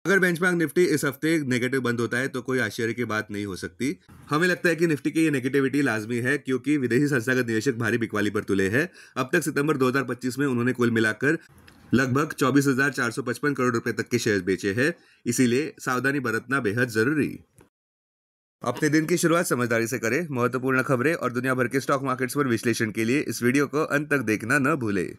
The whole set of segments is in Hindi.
अगर बेंचमार्क निफ्टी इस हफ्ते नेगेटिव बंद होता है तो कोई आश्चर्य की बात नहीं हो सकती। हमें लगता है कि निफ्टी की ये नेगेटिविटी लाजमी है क्योंकि विदेशी संस्थागत निवेशक भारी बिकवाली पर तुले हैं। अब तक सितंबर 2025 में उन्होंने कुल मिलाकर लगभग 24,455 करोड़ रुपए तक के शेयर बेचे हैं। इसीलिए सावधानी बरतना बेहद जरूरी। अपने दिन की शुरुआत समझदारी से करें। महत्वपूर्ण खबरें और दुनिया भर के स्टॉक मार्केट्स पर विश्लेषण के लिए इस वीडियो को अंत तक देखना न भूलें।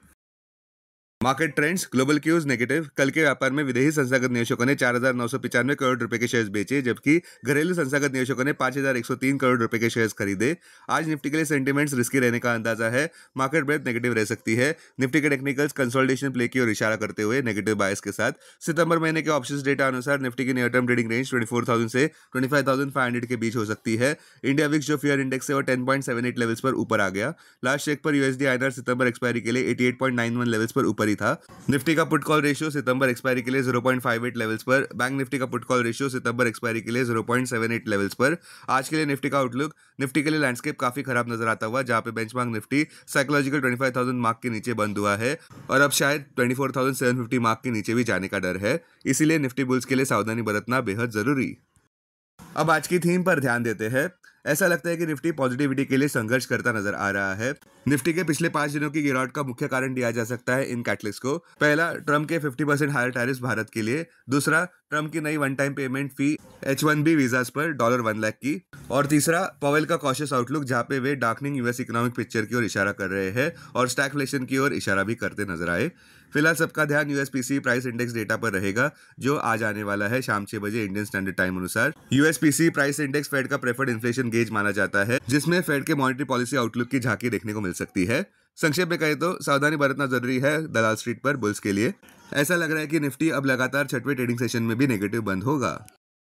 Market trends. Global cues negative. कल के व्यापार में विदेशी संस्थागत निवेशकों ने 4,995 करोड़ रुपए के शेयर्स बेचे, जबकि घरेलू संस्थागत निवेशकों ने 5,103 करोड़ रुपए के शेयर्स खरीदे। आज निफ्टी के लिए सेंटीमेंट्स रिस्की रहने का अंदाजा है। मार्केट ब्रेथ नेगेटिव रह सकती है। निफ्टी के टेक्निकल्स कंसोलिडेशन प्ले की ओर इशारा करते हुए नेगेटिव बायस के साथ। सितंबर महीने के ऑप्शंस डेटा अनुसार निफ्टी की नियर टर्म ट्रेडिंग रेंज 24,000 से 25,500 के बीच हो सकती है। इंडिया विक्स जो फियर इंडेक्स है वो 10.78 लेवल्स पर ऊपर आ गया। लास्ट चेक पर यूएसडी आईएनआर सितंबर एक्सपायरी के लिए 88.91 लेवल्स पर ऊपर ही था। निफ्टी का पुट कॉल रेशियो सितंबर एक्सपायरी के लिए 0.58 लेवल्स पर। बैंक निफ्टी का पुट कॉल रेशियो सितंबर एक्सपायरी के लिए 0.78 लेवल्स पर। आज के लिए निफ्टी का आउटलुक। निफ्टी के लिए लैंडस्केप काफी खराब नजर आता हुआ, जहां पे बेंचमार्क निफ्टी साइकोलॉजिकल 25,000 मार्क के नीचे बंद हुआ है और अब शायद 24,750 मार्क के नीचे भी जाने का डर है। इसीलिए निफ्टी बुल्स के लिए सावधानी बरतना बेहद जरूरी। अब आज की थीम पर ध्यान देते हैं। ऐसा लगता है कि निफ्टी पॉजिटिविटी के लिए संघर्ष करता नजर आ रहा है। निफ्टी के पिछले 5 दिनों की गिरावट का मुख्य कारण दिया जा सकता है इन कैटलिस्ट को। पहला, ट्रम्प के 50% हायर टैरिफ भारत के लिए। दूसरा, ट्रम्प की नई वन टाइम पेमेंट फी H1B वीजास पर $1 लाख की। और तीसरा, पॉवेल का कॉशियस आउटलुक, जहां पे वे डार्कनिंग यूएस इकोनॉमिक पिक्चर की ओर इशारा कर रहे हैं और स्टैगफ्लेशन की ओर इशारा भी करते नजर आए। फिलहाल सबका ध्यान यूएसपीसी प्राइस इंडेक्स डेटा पर रहेगा, जो आज आने वाला है शाम 6 बजे इंडियन स्टैंडर्ड टाइम अनुसार। यूएसपीसी प्राइस इंडेक्स फेड का प्रेफर्ड इन्फ्लेशन गेज माना जाता है, जिसमें फेड के मॉनेटरी पॉलिसी आउटलुक की झांकी देखने को मिल सकती है। संक्षेप में कहे तो सावधानी बरतना जरूरी है दलाल स्ट्रीट पर बुल्स के लिए। ऐसा लग रहा है कि निफ्टी अब लगातार 6वें ट्रेडिंग सेशन में भी नेगेटिव बंद होगा।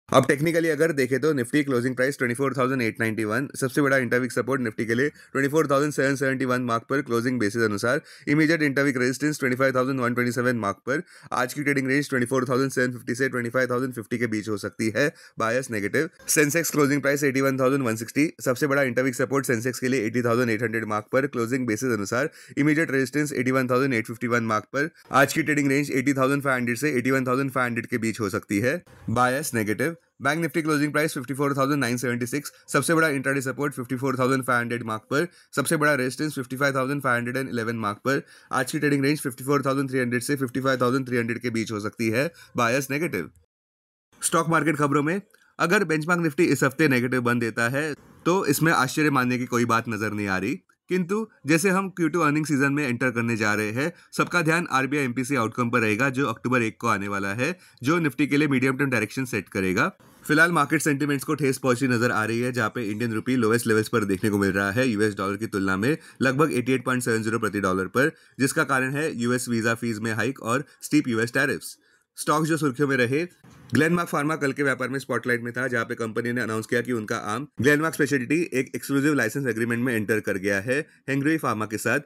अब टेक्निकली अगर देखें तो निफ्टी क्लोजिंग प्राइस 24,891। सबसे बड़ा इंटरवीक सपोर्ट निफ्टी के लिए 24,771 मार्क पर क्लोजिंग बेसिस अनुसार। इमीडिएट इंटरवीक रेजिस्टेंस 25,127 मार्क पर। आज की ट्रेडिंग रेंज 24,750 से 25,050 के बीच हो सकती है। Bias negative. Sensex closing price 81,160। सबसे बड़ा इंटरवीक सपोर्ट सेंसेक्स के लिए 80,800 मार्क पर क्लोजिंग बेसिस अनुसार। इमीडिएट रेजिस्टेंस 81,851 मार्क पर। आज की ट्रेडिंग रेंज 80,500 से 81,500 के बीच हो सकती है। Bias negative. Bank Nifty closing price 54,976। सबसे बड़ा इंट्राडे सपोर्ट 54,500 मार्क पर। सबसे बड़ा रेजिस्टेंस 55,511 मार्क पर। आज की ट्रेडिंग रेंज 54,300 से 55,300 के बीच हो सकती है। Bias negative. स्टॉक मार्केट खबरों में, अगर बेंचमार्क निफ्टी इस हफ्ते नेगेटिव बंद देता है तो इसमें आश्चर्य मानने की कोई बात नजर नहीं आ रही। किंतु जैसे हम Q2 अर्निंग सीजन में एंटर करने जा रहे हैं, सबका ध्यान आरबीआई एमपीसी आउटकम पर रहेगा जो अक्टूबर 1 को आने वाला है, जो निफ्टी के लिए मीडियम टर्म डायरेक्शन सेट करेगा। फिलहाल मार्केट सेंटिमेंट्स को ठेस पहुंची नजर आ रही है, जहां पे इंडियन रुपी लोवेस्ट लेवल्स पर देखने को मिल रहा है यूएस डॉलर की तुलना में लगभग 88.70 प्रति डॉलर पर, जिसका कारण है यूएस वीजा फीस में हाइक और स्टीप यूएस टैरिफ्स। स्टॉक्स जो सुर्खियों में रहे, ग्लेनमार्क फार्मा कल के व्यापार में स्पॉटलाइट में था, जहां पे कंपनी ने अनाउंस किया कि उनका आम ग्लेनमार्क स्पेशलिटी एक एक्सक्लूसिव लाइसेंस एग्रीमेंट में एंटर कर गया है हेंग्री फार्मा के साथ।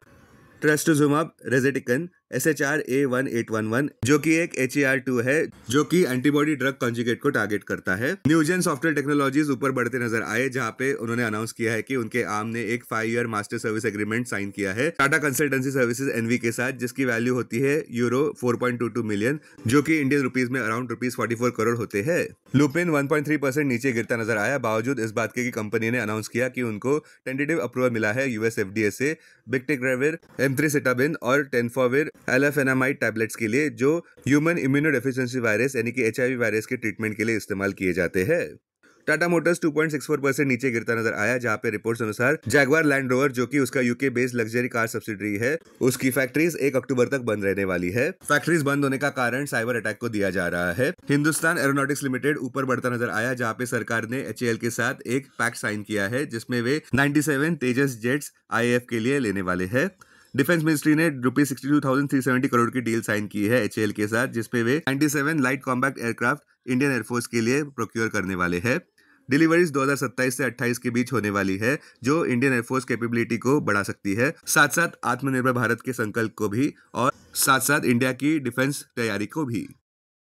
ट्रस्टुजुमाब रेजेटिकन SHRA1811 जो कि एक HER2 है, जो कि एंटीबॉडी ड्रग कॉन्जुगेट को टारगेट करता है। न्यूजेन सॉफ्टवेयर टेक्नोलॉजीज ऊपर बढ़ते नजर आए, जहां पे उन्होंने अनाउंस किया है कि उनके आर्म ने एक 5 year master service agreement sign किया है टाटा कंसल्टेंसी सर्विसेज NV के साथ, जिसकी वैल्यू होती है यूरो 4.22 मिलियन, जो कि इंडियन रुपीज में अराउंड ₹44 करोड़ होते हैं। लुपिन 1.3% नीचे गिरता नजर आया, बावजूद इस बात के कि कंपनी ने अनाउंस किया कि उनको टेंटेटिव अप्रूवल मिला है यूएस FDA से बिक्टिग्रेविर, एमथ्रिसिटाबिन और टेनफोविर एलाफेनामाइड टैबलेट्स के लिए, जो ह्यूमन इम्यूनोडेफिशिएंसी वायरस यानी कि HIV वायरस के ट्रीटमेंट के लिए इस्तेमाल किए जाते हैं। टाटा मोटर्स 2.64% नीचे गिरता नजर आया, जहां पे रिपोर्ट्स अनुसार जैगवार लैंड रोवर, जो कि उसका UK based luxury car subsidiary है, उसकी फैक्ट्रीज 1 अक्टूबर तक बंद रहने वाली है। फैक्ट्रीज बंद होने का कारण साइबर अटैक को दिया जा रहा है। हिंदुस्तान एरोनॉटिक्स लिमिटेड ऊपर बढ़ता नजर आया, जहां पे सरकार ने HAL के साथ एक पैक्ट साइन किया है, जिसमें वे 97 तेजस जेट्स IAF के लिए लेने वाले हैं। डिफेंस मिनिस्ट्री ने ₹62,370 करोड़ की डील साइन की है HAL के साथ, जिसपे वे 97 light combat aircraft Indian air force के लिए प्रोक्योर करने वाले हैं। डिलीवरीज 2027 से 28 के बीच होने वाली है, जो इंडियन एयरफोर्स कैपेबिलिटी को बढ़ा सकती है, साथ साथ आत्मनिर्भर भारत के संकल्प को भी और साथ साथ इंडिया की डिफेंस तैयारी को भी।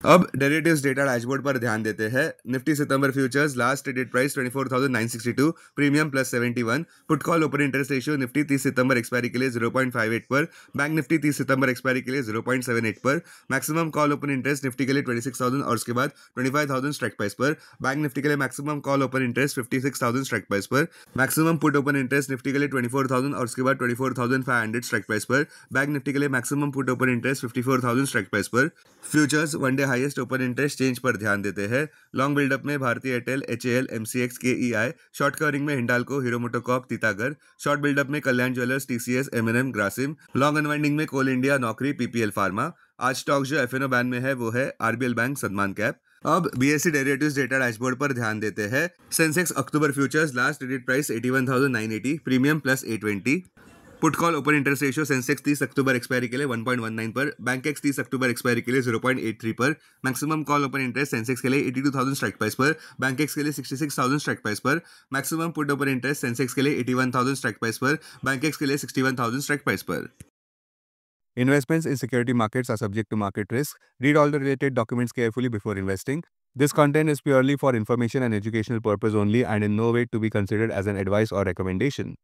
अब डेरिवेटिव्स डेटा डैशबोर्ड पर ध्यान देते हैं। निफ्टी सितंबर futures last traded price 24,962, premium plus 71। Put call open interest ratio Nifty 30 सितंबर एक्सपायरी के लिए 0.58 पर, बैंक निफ्टी 30 सितंबर एक्सपायरी के लिए 0.78 पर। Maximum call open interest Nifty के लिए 26,000 और उसके बाद 25,000 स्ट्राइक प्राइस पर। बैंक निफ्टी के लिए maximum call open interest 56,000 strike price पर। Maximum put open interest Nifty के लिए 24,000 और उसके बाद 24,500 स्ट्राइक प्राइस पर। बैंक निफ्टी के लिए maximum put open interest 54,000 strike price पर। Futures one day highest open interest change पर ध्यान देते हैं। लॉन्ग बिल्डअप में Bharti Airtel, HAL, MCX, KEI। Short covering में हिंडाल्को, हीरो मोटोकॉर्प, तीतागर। शॉर्ट बिल्डअप में Kalyan jewellers, TCS, M&M, Grasim. Long unwinding में कोल इंडिया, नौकरी, PPL फार्मा। आज स्टॉक जो FNO बैन में है वो है RBL बैंक, सदमान कैप। अब BSE डेरिवेटिव्स डेटा डैशबोर्ड पर ध्यान देते हैं। सेंसेक्स अक्टूबर futures last traded price 81,980, premium plus 820। Put call open interest ratio Sensex 30 अक्टूबर एक्सपायरी के लिए 1.19 पर, बैंक एक्स 30 अक्टूबर एक्सपायरी के लिए 0.83 पर। Maximum call open interest Sensex के लिए 82,000 स्ट्राइक प्राइस पर, बैंक एक्स के लिए 66,000 स्ट्राइक प्राइस पर। Maximum put open interest Sensex के लिए 81,000 स्ट्राइक प्राइस पर, बैंक एक्स के लिए 61,000 स्ट्राइक प्राइस पर। Investments in security markets are subject to market risk. Read all the related documents carefully before investing. This content is purely for information and educational purpose only and in no way to be considered as an advice or recommendation.